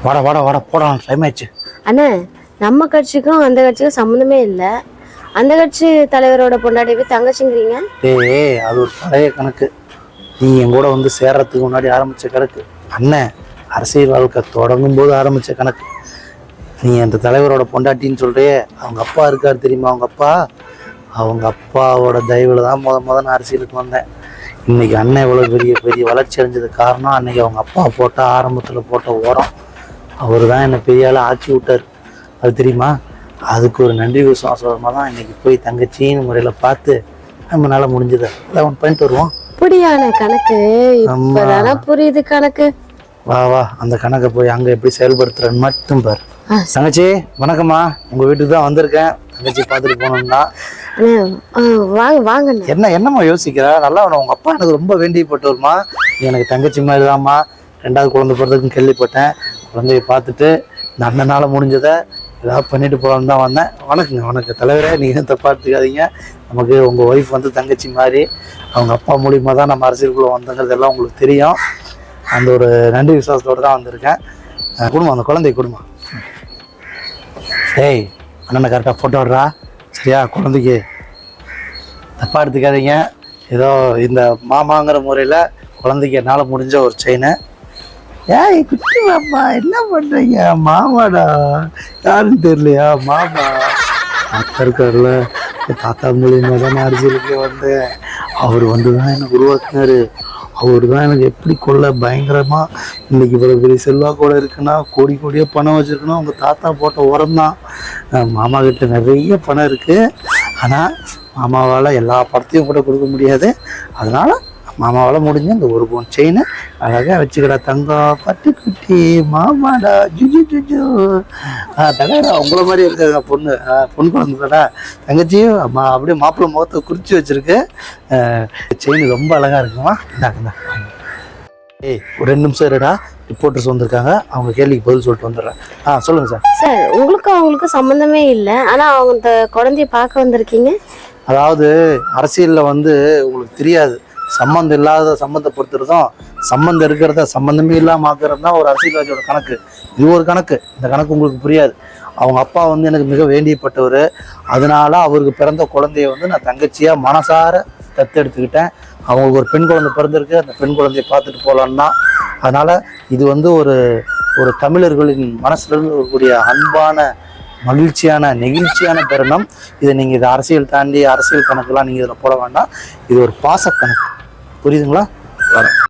வாடா வாடா வாடா போடலாம், டைம் ஆயிடுச்சு. அண்ணே, நம்ம கட்சிக்கும் அந்த கட்சிக்கும் சம்மந்தமே இல்லை. அந்த கட்சி தலைவரோட பொண்டாட்டி போய் தங்கச்சிங்கிறீங்க. டேய், அது ஒரு பழைய கணக்கு. நீ என் கூட வந்து சேர்றதுக்கு முன்னாடி ஆரம்பிச்ச கணக்கு. அண்ணன் அரசியல் வாழ்க்கை தொடங்கும் போது ஆரம்பிச்ச கணக்கு. நீ அந்த தலைவரோட பொண்டாட்டின்னு சொல்றியே, அவங்க அப்பா இருக்காரு தெரியுமா? அவங்க அப்பாவோட தயவுல தான் நான் அரசியலுக்கு வந்தேன். இன்னைக்கு அண்ணன் இவ்வளோ பெரிய பெரிய வளர்ச்சி அடைஞ்சது காரணம் அன்னைக்கு அவங்க அப்பா போட்ட ஆரம்பத்தில் போட்ட உரம். அவர் தான் என்னை பெரிய ஆளை ஆக்கி விட்டார். அது தெரியுமா? அதுக்கு ஒரு நன்றி விசுவாசமாக தான் இன்னைக்கு போய் தங்கச்சின்னு முறையில் பார்த்து நம்மளால முடிஞ்சதை அதை ஒன்று பண்ணிட்டு வருவோம். அப்படியான கணக்கு இப்பதானே புரியுது கணக்கு. வா வா, அந்த கணக்கை போய் அங்கே எப்படி செயல்படுத்துறேன்னு மட்டும் பாரு. தங்கச்சி வணக்கம்மா, உங்கள் வீட்டுக்கு தான் வந்திருக்கேன். தங்கச்சி பார்த்துட்டு போனோம்னா வாங்க வாங்க. என்னம்மா யோசிக்கிறா? நல்லா வேணும். உங்கள் அப்பா எனக்கு ரொம்ப வேண்டியப்பட்டவருமா. எனக்கு தங்கச்சி மாதிரி தான்மா. 2வது குழந்தை பிறந்ததுன்னு கேள்விப்பட்டேன். குழந்தைய பார்த்துட்டு இந்த அண்ணனால் முடிஞ்சதை ஏதாவது பண்ணிட்டு போகலான்னு தான் வந்தேன். வணக்கங்க தலைவரே, நீங்கள் தப்பா எடுத்துக்காதீங்க. நமக்கு உங்கள் ஒய்ஃப் வந்து தங்கச்சி மாதிரி. அவங்க அப்பா மூலியமாக தான் நம்ம அரசியலுக்குள்ளே வந்தங்கிறதெல்லாம் உங்களுக்கு தெரியும். அந்த ஒரு நன்றி விசுவாசத்தோடு தான் வந்திருக்கேன். குடும்பம், அந்த குழந்தை குடும்பம். டேய், அண்ணனை கரெக்டாக ஃபோட்டோ விடுறா, சரியா? குழந்தைக்கு தப்பா எடுத்துக்காதீங்க. ஏதோ இந்த மாமாங்கிற முறையில் குழந்தைக்கு என்னால் முடிஞ்ச ஒரு செயினு. ஏய் குட்டி மாமா, என்ன பண்ணுறீங்க? மாமாடா, யாருன்னு தெரியலையா? மாமா அக்கா இருக்காருல்ல, தாத்தா மூலியமாக தான் நான் அரசியலுக்கு வந்தேன். அவர் வந்து தான் என்னை உருவாக்குனாரு. அவர் தான் எனக்கு எப்படி கொள்ள பயங்கரமாக இன்றைக்கி இவ்வளோ பெரிய செல்வாக்கோட இருக்குன்னா, கோடி கோடியாக பணம் வச்சுருக்கணும். அவங்க தாத்தா போட்ட உரம் தான். மாமா கிட்ட நிறைய பணம் இருக்குது. ஆனால் மாமாவால் எல்லா படத்தையும் கூட கொடுக்க முடியாது. அதனால் மாமாவால் முடிஞ்ச இந்த ஒரு பவுன் செயின் அழகாக வச்சுக்கடா தங்கம், பட்டு குட்டி மாமாடா. ஜுஜு ஜுஜு தகடா, உங்களை மாதிரி இருக்காங்க பொண்ணு குழந்தைடா. தங்கச்சியும் அப்படியே மாப்பிள்ளை முகத்தை குறித்து வச்சுருக்கு. செயின் ரொம்ப அழகாக இருக்குமா. இந்தாக்குந்தா. ஏய், ஒரு 2 நிமிஷம் இருடா. ரிப்போர்ட்டர்ஸ் வந்திருக்காங்க, அவங்க கேள்விக்கு பதில் சொல்லிட்டு வந்துடுறேன். சொல்லுங்கள் சார். சார், அவங்களுக்கும் சம்மந்தமே இல்லை, ஆனால் அவங்க இந்த குழந்தைய பார்க்க வந்திருக்கீங்க. அதாவது அரசியலில் வந்து உங்களுக்கு தெரியாது, சம்மந்தம் இல்லாத சம்மந்தப்படுத்துறதும் சம்மந்தம் இருக்கிறத சம்மந்தமே இல்லாமல் ஆக்குறது தான் ஒரு அரசியல்வாதியோட கணக்கு. இது ஒரு கணக்கு. இந்த கணக்கு உங்களுக்கு புரியாது. அவங்க அப்பா வந்து எனக்கு மிக வேண்டியப்பட்டவர். அதனால அவருக்கு பிறந்த குழந்தைய வந்து நான் தங்கச்சியாக மனசார தத்தெடுத்துக்கிட்டேன். அவங்களுக்கு ஒரு பெண் குழந்தை பிறந்திருக்கு. அந்த பெண் குழந்தைய பார்த்துட்டு போகலான்னா, அதனால் இது வந்து ஒரு தமிழர்களின் மனசுலேருந்து இருக்கக்கூடிய அன்பான மகிழ்ச்சியான நெகிழ்ச்சியான தருணம். இதை நீங்கள் இதை அரசியல் தாண்டி அரசியல் கணக்கெல்லாம் நீங்கள் இதில் போட வேண்டாம். இது ஒரு பாச கணக்கு. புரியுதுங்களா?